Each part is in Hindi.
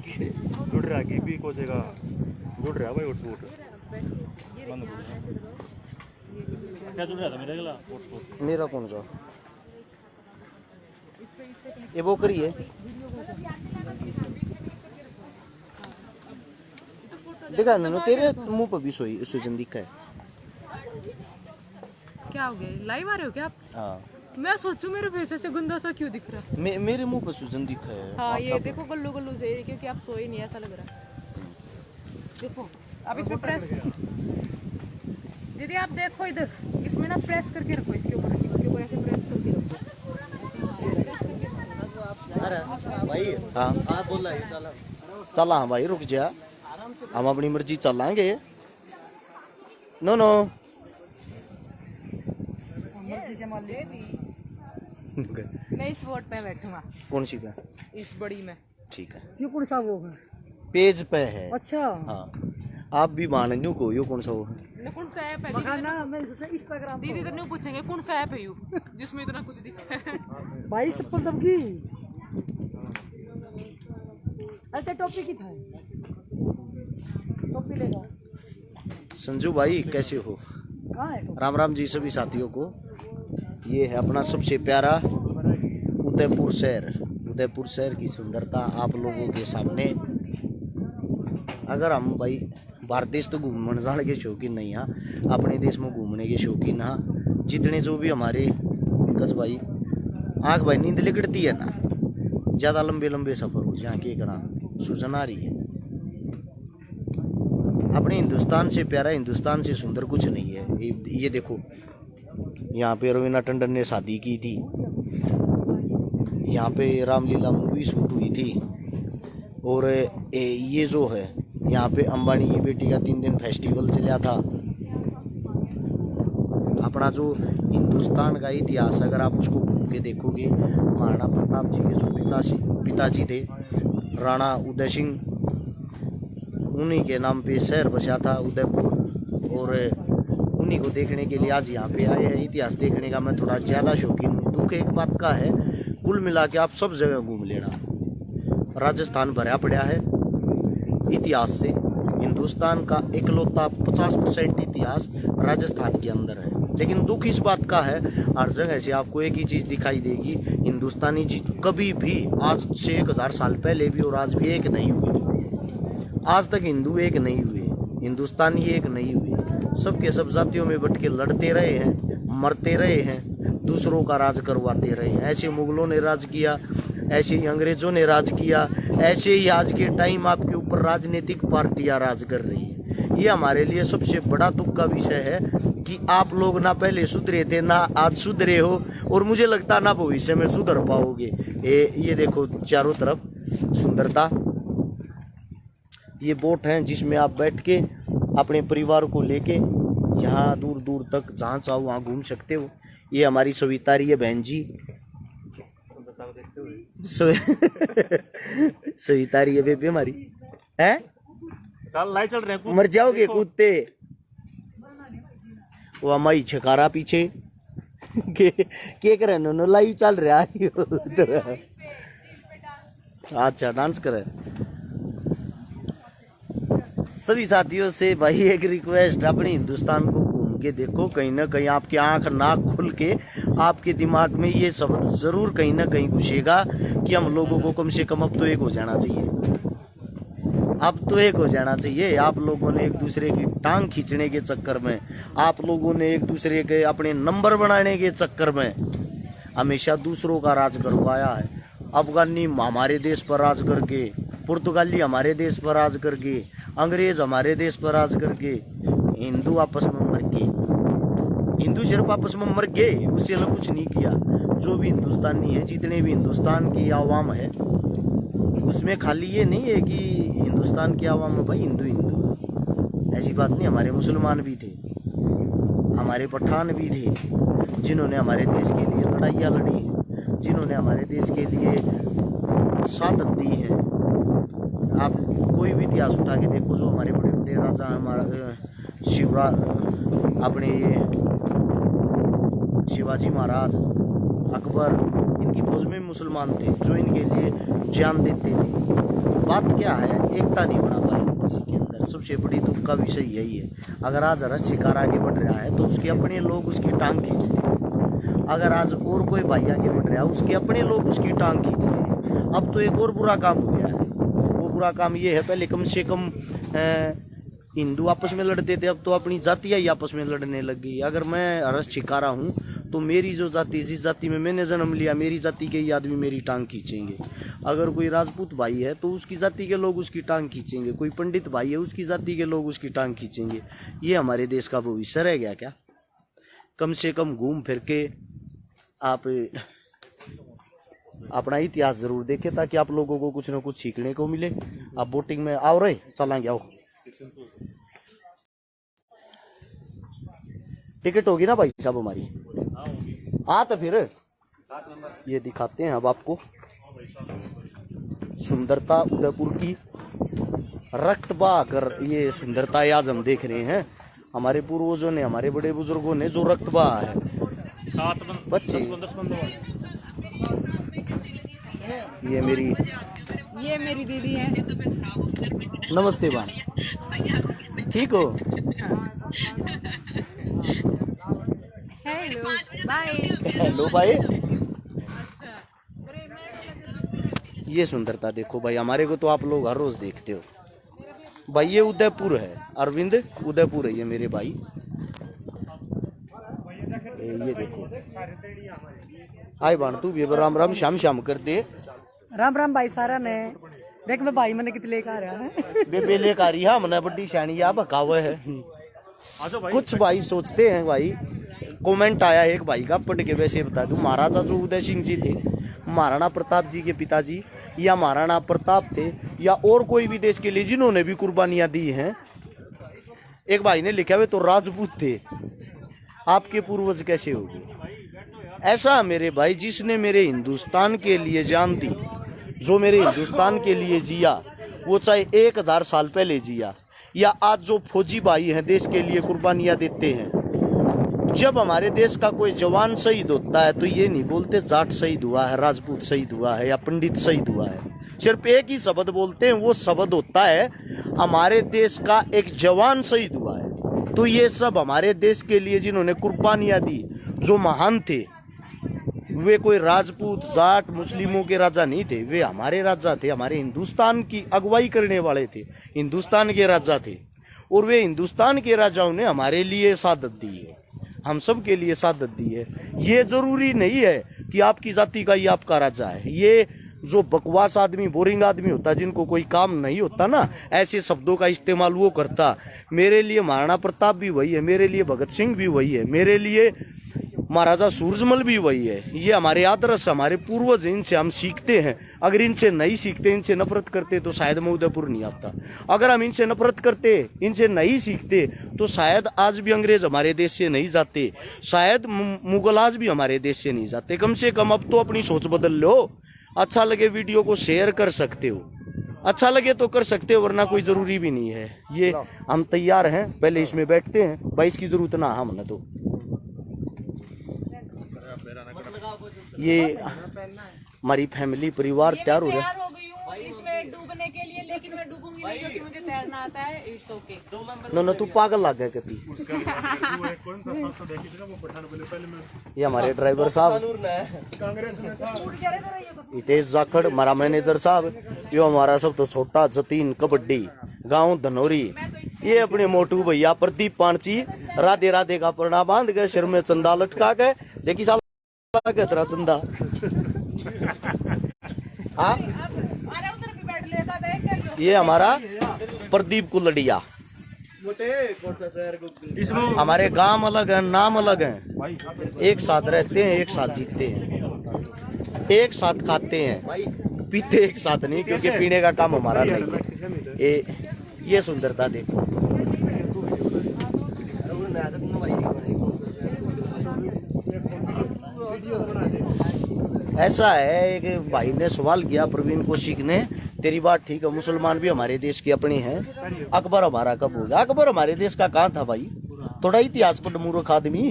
जुड़ रहा की भी को जगह जुड़ रहा भाई हॉटस्पॉट क्या जुड़ रहा था मेरा अगला हॉटस्पॉट मेरा कौन सा ये वो करी है देखा ना तेरे मुंह पर भी सूजन दिखा है। क्या हो गया लाइव आ रहे हो क्या आप? हाँ मैं सोचूं मेरे फेस से गंदा सा क्यों दिख रहा है? मेरे मुंह पर सूजन दिखा है। हाँ ये देखो गल्लू गल्लू से क्योंकि आप सोए नहीं ऐसा लग रहा है। देखो आप इसमें प्रेस दीदी आप देखो इधर इसमें ना प्रेस करके रखो इसके ऊपर ऐसे प्रेस करके रखो। अरे भाई हाँ आप बोल रहा है चला हाँ भाई रुक जा हम अपनी मर्जी चलाएंगे। नो नो मैं इस वोट पे बैठूंगा। कौन सी पे? इस बड़ी में। ठीक है ये कौन सा वो है? पेज पे है। अच्छा हाँ आप भी मान को यो कौन सा वो है? कौन सा ऐप है ना मैं इंस्टाग्राम दीदी इधर नहीं पूछेंगे कौन सा ऐप है यू जिसमें इतना कुछ दिखता है। भाई चप्पल दब की अरे टोपी की था टोपी लेगा। संजू भाई कैसे हो? कहाँ है टोपी? राम राम जी सभी साथियों को। ये है अपना सबसे प्यारा उदयपुर शहर। उदयपुर शहर की सुंदरता आप लोगों के सामने। अगर हम भाई भारत देश तो घूमने जाने के शौकीन नहीं हाँ अपने देश में घूमने के शौकीन हाँ जितने जो भी हमारे कस भाई आँख भाई नींद लिकड़ती है ना ज़्यादा लंबे लंबे सफ़र हो जहाँ के करा सूजन आ रही है। अपने हिंदुस्तान से प्यारा हिंदुस्तान से सुंदर कुछ नहीं है। ये देखो यहाँ पे रवीना टंडन ने शादी की थी। यहाँ पे रामलीला मूवी शूट हुई थी। और ये जो है यहाँ पे अंबानी की बेटी का 3 दिन फेस्टिवल चला था। अपना जो हिंदुस्तान का इतिहास अगर आप उसको घूम के देखोगे महाराणा प्रताप जी के जो पिताजी थे राणा उदय सिंह उन्हीं के नाम पे शहर बसा था उदयपुर। और उन्हीं को देखने के लिए आज यहाँ पे आए हैं। इतिहास देखने का मैं थोड़ा ज़्यादा शौकीन हूँ। दुख एक बात का है कुल मिला के आप सब जगह घूम लेना। राजस्थान भरा पड़ा है इतिहास से। हिंदुस्तान का इकलौता 50% इतिहास राजस्थान के अंदर है। लेकिन दुख इस बात का है हर जगह से आपको एक ही चीज़ दिखाई देगी हिंदुस्तानी जी कभी भी आज से 1000 साल पहले भी और आज भी एक नहीं हुए। आज तक हिंदू एक नहीं हुए हिंदुस्तानी एक नहीं हुए। सबके सब जातियों में बट के लड़ते रहे हैं मरते रहे हैं दूसरों का राज करवाते रहे हैं। ऐसे मुगलों ने राज किया ऐसे ही अंग्रेजों ने राज किया ऐसे ही आज के टाइम आपके ऊपर राजनीतिक पार्टियां राज कर रही है। ये हमारे लिए सबसे बड़ा दुख का विषय है कि आप लोग ना पहले सुधरे थे ना आज सुधरे हो और मुझे लगता ना भविष्य में सुधर पाओगे। ये देखो चारों तरफ सुंदरता। ये बोट है जिसमें आप बैठ के अपने परिवार को लेके यहाँ दूर दूर तक जहाँ चाहो वहाँ घूम सकते हो। ये हमारी सवितारी है बहन जी सवितारी है बेबी हमारी है। चल लाइट चल रहे मर जाओगे कूदते। वो हमारी छकारा पीछे के करे नो लाइव चल रहा है उधर। अच्छा डांस करे। सभी साथियों से भाई एक रिक्वेस्ट अपने हिंदुस्तान को घूम के देखो। कहीं ना कहीं आपकी आंख नाक खुल के आपके दिमाग में ये शब्द जरूर कहीं ना कहीं घुसेगा कि हम लोगों को कम से कम अब तो एक हो जाना चाहिए। अब तो एक हो जाना चाहिए। आप लोगों ने एक दूसरे की टांग खींचने के चक्कर में आप लोगों ने एक दूसरे के अपने नंबर बनाने के चक्कर में हमेशा दूसरों का राज करवाया है। अफगानी हमारे देश पर राज करके पुर्तगाली हमारे देश पर राज करके अंग्रेज हमारे देश पर राज करके हिंदू आपस में मर गए। हिंदू सिर्फ आपस में मर गए उससे अलग कुछ नहीं किया। जो भी हिंदुस्तानी है जितने भी हिंदुस्तान की आवाम है उसमें खाली ये नहीं है कि हिंदुस्तान की आवाम में भाई हिंदू हिंदू ऐसी बात नहीं। हमारे मुसलमान भी थे हमारे पठान भी थे जिन्होंने हमारे देश के लिए लड़ाइयाँ लड़ी हैं जिन्होंने हमारे देश के लिए शहादत दी है। आप कोई भी इतिहास उठा के देखो जो हमारे बड़े बड़े राजा हमारा शिवराज अपने ये शिवाजी महाराज अकबर इनकी फौज में मुसलमान थे जो इनके लिए जान देते थे। बात क्या है, एकता नहीं बना पाई किसी के अंदर। सबसे बड़ी दुख का विषय यही है। अगर आज रस शिकार आगे बढ़ रहा है तो उसके अपने लोग उसकी टांग खींचते हैं। अगर आज और कोई भाई आगे बढ़ रहा है उसके अपने लोग उसकी टांग खींचते हैं। अब तो एक और बुरा काम हो गया है। वो बुरा काम ये है, पहले कम से कम हिंदू आपस में लड़ते थे, अब तो अपनी जातियाँ ही आपस में लड़ने लग गई। अगर मैं रस छिकारा हूँ तो मेरी जो जाति, जिस जाति में मैंने जन्म लिया, मेरी जाति के ही आदमी मेरी टांग खींचेंगे। अगर कोई राजपूत भाई है तो उसकी जाति के लोग उसकी टांग खींचेंगे। कोई पंडित भाई है उसकी जाति के लोग उसकी टांग खींचेंगे। ये हमारे देश का भविष्य रह गया क्या? कम से कम घूम फिर के आप अपना इतिहास जरूर देखें ताकि आप लोगों को कुछ ना कुछ सीखने को मिले। आप बोटिंग में आओ रहे, चलेंगे, आओ। टिकट होगी ना भाई साहब हमारी? तो फिर ये दिखाते हैं अब आपको सुंदरता उदयपुर की। रक्त बहाकर ये सुंदरता आज हम देख रहे हैं। हमारे पूर्वजों ने, हमारे बड़े बुजुर्गों ने जो रक्त बहा है। बच्चे ये मेरी दीदी है। नमस्ते बान, ठीक हो? Hello bye. हेलो भाई। ये सुंदरता देखो भाई, हमारे को तो आप लोग हर रोज देखते हो भाई। ये उदयपुर है, अरविंद उदयपुर है ये मेरे भाई। ये देखो, आए बाण तू भी राम राम श्याम श्याम कर दे। राम राम भाई सारा ने देख मैं भाई मैंने कितने लेकर आ रहा है। बेबे लेकर आ रही है हमने बड्डी शानिया बकावे है। कुछ भाई सोचते हैं भाई, कमेंट आया एक भाई का, पढ़ के वैसे बता दूं। महाराजा जो उदय सिंह जी थे, महाराणा प्रताप जी के पिताजी, या महाराणा प्रताप थे, या और कोई भी देश के लिए जिन्होंने भी कुर्बानियां दी हैं। एक भाई ने लिखा हुआ तो राजपूत थे, आपके पूर्वज कैसे हो गए? ऐसा मेरे भाई, जिसने मेरे हिंदुस्तान के लिए जान दी, जो मेरे हिंदुस्तान के लिए जिया, वो चाहे 1000 साल पहले जिया, या आज जो फौजी भाई हैं देश के लिए कुर्बानियां देते हैं। जब हमारे देश का कोई जवान शहीद होता है तो ये नहीं बोलते जाट शहीद हुआ है, राजपूत शहीद हुआ है, या पंडित शहीद हुआ है। सिर्फ एक ही शब्द बोलते हैं, वो शब्द होता है हमारे देश का एक जवान शहीद हुआ है। तो ये सब हमारे देश के लिए जिन्होंने कुर्बानियां दी, जो महान थे, वे कोई राजपूत जाट मुस्लिमों के राजा नहीं थे। वे हमारे राजा थे, हमारे हिंदुस्तान की अगुवाई करने वाले थे, हिंदुस्तान के राजा थे। और वे हिंदुस्तान के राजाओं ने हमारे लिए शहादत दी है, हम सब के लिए शहादत दी है। ये जरूरी नहीं है कि आपकी जाति का ही आपका राजा है। ये जो बकवास आदमी, बोरिंग आदमी होता है, जिनको कोई काम नहीं होता ना, ऐसे शब्दों का इस्तेमाल वो करता। मेरे लिए महाराणा प्रताप भी वही है, मेरे लिए भगत सिंह भी वही है, मेरे लिए महाराजा सूरजमल भी वही है। ये हमारे आदर्श, हमारे पूर्वज, इनसे हम सीखते हैं। अगर इनसे नहीं सीखते, इनसे नफरत करते, तो शायद मैं उदयपुर नहीं आता। अगर हम इनसे नफरत करते, इनसे नहीं सीखते, तो शायद आज भी अंग्रेज हमारे देश से नहीं जाते, शायद मुगल आज भी हमारे देश से नहीं जाते। कम से कम अब तो अपनी सोच बदल लो। अच्छा लगे वीडियो को शेयर कर सकते हो, अच्छा लगे तो कर सकते हो, वरना कोई ज़रूरी भी नहीं है। ये हम तैयार हैं, पहले इसमें बैठते हैं भाई, इसकी ज़रूरत ना हमने तो। ये हमारी फैमिली परिवार तैयार हो गया। हो गई हूँ इसमें डूबने के लिए, लेकिन मैं डूबूंगी नहीं क्योंकि मुझे तैरना आता है। It's okay. नो तू पागल लग गया कभी। ये हमारे ड्राइवर साहब हितेश जाखड़, हमारा मैनेजर साहब, जो हमारा सब तो छोटा जतीन कबड्डी, गांव धनौरी। ये अपने मोटू भैया प्रदीप पांची, राधे राधे का प्रणाम बांध गए, सिर में चंदा लटका के। देखी साल के तरह चंदा। हाँ, ये हमारा प्रदीप कुलडिया। हमारे गांव अलग है, नाम अलग है। एक साथ रहते हैं, एक साथ जीते हैं, एक साथ खाते हैं, पीते एक साथ नहीं, क्योंकि पीने का काम हमारा नहीं है। ये सुंदरता देखो। ऐसा है, एक भाई ने सवाल किया प्रवीण कौशिक ने, तेरी बात ठीक है, मुसलमान भी हमारे देश के अपने हैं। अकबर हमारा कब होगा? अकबर हमारे देश का कहाँ था भाई? थोड़ा इतिहास पर मूर्ख आदमी।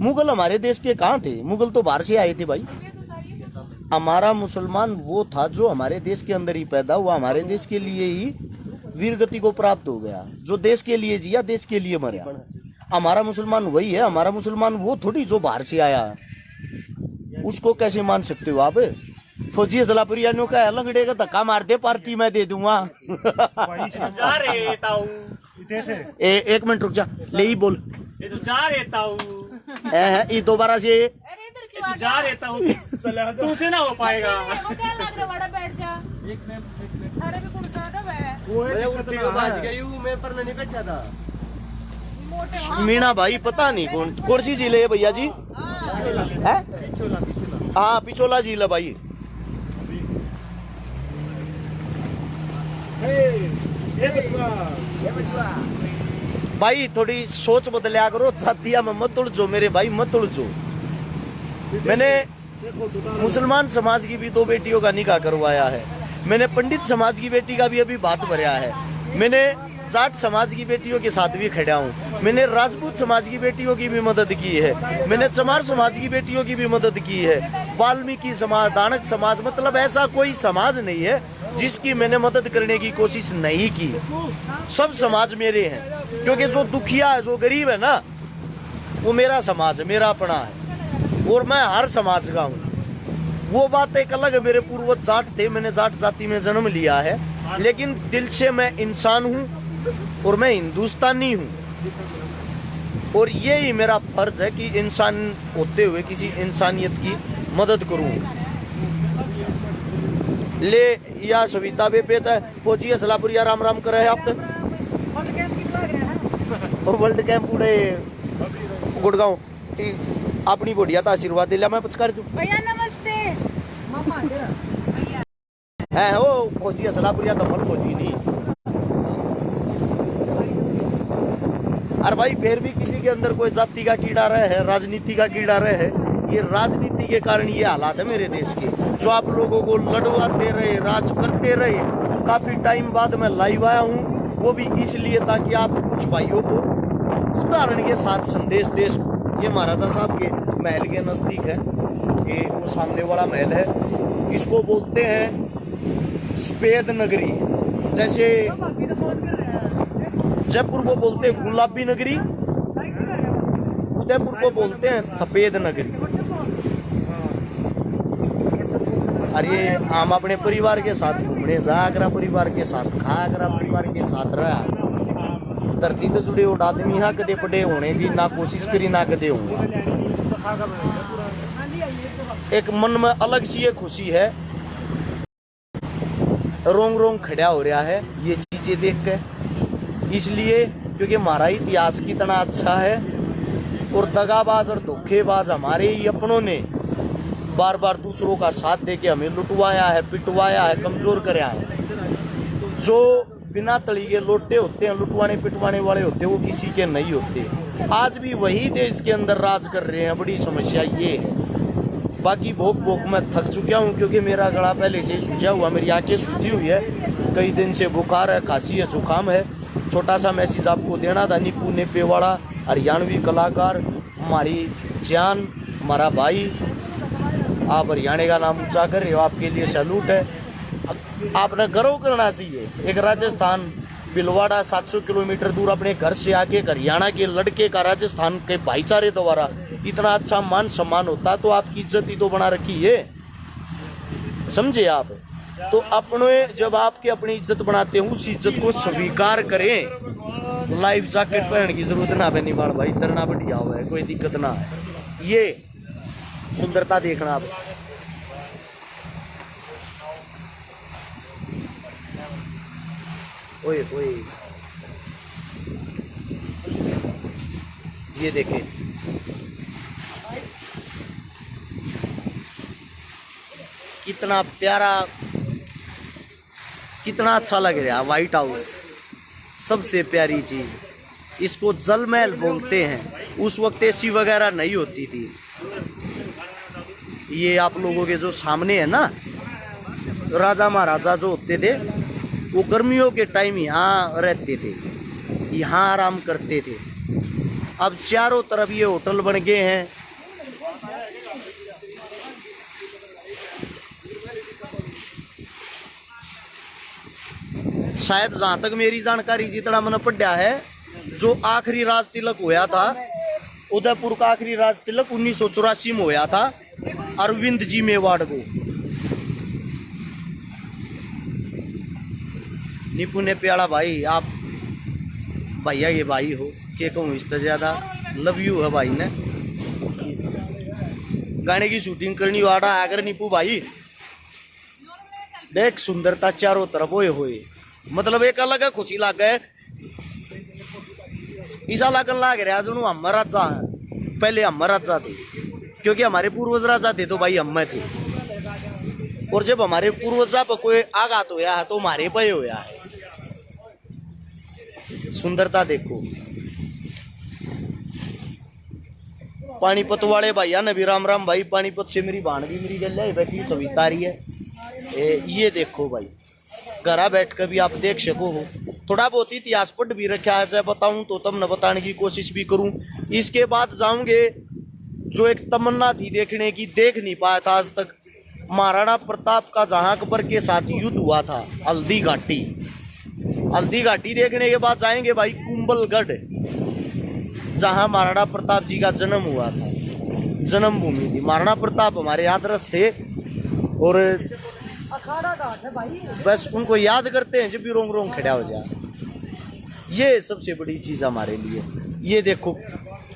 मुगल हमारे देश के कहाँ थे? मुगल तो बाहर से आए थे भाई। हमारा मुसलमान वो था जो हमारे देश के अंदर ही पैदा हुआ, हमारे देश के लिए ही वीर गति को प्राप्त हो गया, जो देश के लिए जिया, देश के लिए मरा। हमारा मुसलमान वही है, हमारा मुसलमान वो थोड़ी जो बाहर से आया। उसको कैसे मान सकते हो आप? फौजी सलापुरियानों का लंगड़े का धक्का मार दे, पार्टी मैं दे दूंगा। जा रे ताऊ, एक मिनट रुक जा, ले ही बोल। ये तो जा रे ताऊ, ये दोबारा से अरे इधर क्यों आ जा रे ताऊ, तुमसे ना हो पाएगा। वो क्या लग रहा बड़ा बैठ जा। अरे भी कौन सा है मैं पर नहीं बैठा था। मोटे मीणा भाई पता नहीं कौन सी जिले है भैया जी? है? हाँ पिछोला जिला भाई। भाई थोड़ी सोच बदलिया करो, जातिया में मत उलझो मेरे भाई, मत उलझो। मैंने मुसलमान समाज की भी 2 बेटियों का निकाह करवाया है, मैंने पंडित समाज की बेटी का भी अभी बात भरा है, मैंने जाट समाज की बेटियों के साथ भी खड़ा हूँ, मैंने राजपूत समाज की बेटियों की भी मदद की है, मैंने चमार समाज की बेटियों की भी मदद की है, वाल्मीकि समाज, दानक समाज, मतलब ऐसा कोई समाज नहीं है जिसकी मैंने मदद करने की कोशिश नहीं की। सब समाज मेरे हैं, क्योंकि जो दुखिया है, जो गरीब है ना, वो मेरा समाज है, मेरा अपना है, और मैं हर समाज का हूँ। वो बात एक अलग है, मेरे पूर्वज जाट थे, मैंने जाट जाति में जन्म लिया है, लेकिन दिल से मैं इंसान हूँ और मैं हिंदुस्तानी हूँ। और यही मेरा फर्ज है कि इंसान होते हुए किसी इंसानियत की मदद करूँ। ले या सविता बेपेत है पहुंची सलापुरिया राम राम करे आप तो वर्ल्ड कैंप उड़े गुड़गांव अपनी बढ़िया था आशीर्वाद दिला मैं पचकार दूं। भैया नमस्ते। है वो फौजी सलापुरिया तो मल फौजी नहीं। अरे भाई फिर भी किसी के अंदर कोई जाति का कीड़ा रहे है, राजनीति का कीड़ा रहे है, ये राजनीति के कारण ये हालात है मेरे देश के, जो आप लोगों को लड़वाते रहे, राज करते रहे। काफी टाइम बाद मैं लाइव आया हूँ, वो भी इसलिए ताकि आप कुछ भाइयों को उदाहरण के साथ संदेश दे। ये महाराजा साहब के महल के नजदीक है, ये वो सामने वाला महल है, इसको बोलते हैं सफेद नगरी। जैसे जयपुर को बोलते हैं गुलाबी नगरी, उदयपुर को बोलते हैं सफेद नगरी। अरे हम अपने परिवार के साथ घूमने जा करा, परिवार के साथ खा करा, परिवार के साथ रहा। धरती तो जुड़े उठ आदमी यहाँ कदे पड़े होने की ना कोशिश करी ना कदे होगा। एक मन में अलग सी एक खुशी है, रोंग रोंग खड़ा हो रहा है ये चीजें देख के, इसलिए क्योंकि हमारा इतिहास कितना अच्छा है और दगाबाज और धोखेबाज हमारे ही अपनों ने बार बार दूसरों का साथ देके हमें लुटवाया है, पिटवाया है, कमजोर कराया है। जो बिना तली के लोटे होते हैं, लुटवाने पिटवाने वाले होते हैं, वो किसी के नहीं होते। आज भी वही देश के अंदर राज कर रहे हैं। बड़ी समस्या ये है। बाकी भोग भोग मैं थक चुका हूँ, क्योंकि मेरा गला पहले से सूझा हुआ, मेरी आंखें सूजी हुई है, कई दिन से बुखार है, खांसी है, जुकाम है। छोटा सा मैसेज आपको देना था, नीपू नेपेवाड़ा हरियाणवी कलाकार, हमारी जान, हमारा भाई, आप हरियाणा का नाम ऊंचा कर रहे हो, आपके लिए सैल्यूट है। आपने गर्व करना चाहिए, एक राजस्थान भिलवाड़ा 700 किलोमीटर दूर अपने घर से आके हरियाणा के लड़के का राजस्थान के भाईचारे द्वारा इतना अच्छा मान सम्मान होता, तो आपकी इज्जत ही तो बना रखी है, समझे आप। तो अपने जब आपके अपनी इज्जत बनाते हैं, उस इज्जत को स्वीकार करें। लाइव जैकेट पहनने की जरूरत ना है निवाड़ भाई, डरना बढ़िया हुआ है, कोई दिक्कत ना है। ये सुंदरता देखना आप। ओए ओए ये देखें, कितना प्यारा, कितना अच्छा लग रहा है व्हाइट हाउस। सबसे प्यारी चीज इसको जल महल बोलते हैं। उस वक्त एसी वगैरह नहीं होती थी। ये आप लोगों के जो सामने है ना, राजा महाराजा जो होते थे, वो गर्मियों के टाइम यहाँ रहते थे, यहाँ आराम करते थे। अब चारों तरफ ये होटल बन गए हैं। शायद जहां तक मेरी जानकारी जितना मैंने पढ़ा है, जो आखिरी राज तिलक होया था उदयपुर का आखिरी राज तिलक 1984 में होया था अरविंद जी मेवाड़ को। निपुण ने प्याला भाई, आप भैया के भाई हो के कहूँ इससे ज्यादा लव यू है भाई ने। गाने की शूटिंग करनी वाड़ा अगर निपू भाई देख सुंदरता चारों तरफ होए मतलब एक अलग है, खुशी लग गए ईसा लगन लाग रहा जो हम राजा है। पहले हम राजा थे क्योंकि हमारे पूर्वज राजा थे तो भाई हम थे, और जब हमारे पूर्वजा पर कोई आघात होया है तो हमारे पे होया है। सुंदरता देखो। पानीपत वाले भैया ने भी राम राम भाई। पानीपत से मेरी भाण भी मेरी गल है बैठी सविता रही है। ये देखो भाई, घरा बैठ कर भी आप देख सको हो। थोड़ा बहुत इतिहास पढ़ भी रखा है, चाहे बताऊं तो तब न बताने की कोशिश भी करूं। इसके बाद जाऊंगे जो एक तमन्ना थी देखने की, देख नहीं पाया था आज तक, महाराणा प्रताप का जहां अकबर के साथ युद्ध हुआ था हल्दी घाटी। हल्दी घाटी देखने के बाद जाएंगे भाई कुंभलगढ़, जहां महाराणा प्रताप जी का जन्म हुआ था, जन्मभूमि थी। महाराणा प्रताप हमारे आदर्श थे और बस उनको याद करते हैं जब भी रोंग रोंग खड़ा हो जाए। ये सबसे बड़ी चीज हमारे लिए। ये देखो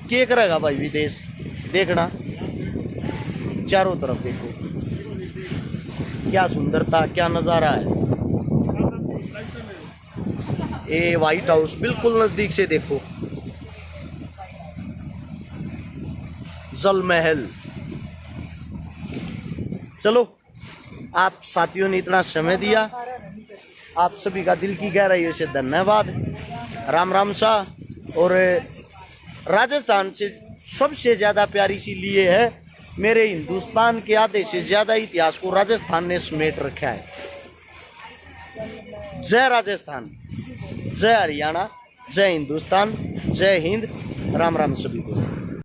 क्या करेगा भाई विदेश, देखना चारों तरफ देखो क्या सुंदरता, क्या नजारा है। ये व्हाइट हाउस बिल्कुल नजदीक से देखो, जल महल। चलो आप साथियों ने इतना समय दिया, आप सभी का दिल की गहराइयों से धन्यवाद। राम राम सा। और राजस्थान से सबसे ज़्यादा प्यारी सी लिए है, मेरे हिंदुस्तान के आधे से ज़्यादा इतिहास को राजस्थान ने समेट रखा है। जय राजस्थान, जय हरियाणा, जय हिंदुस्तान, जय हिंद। राम राम सभी को।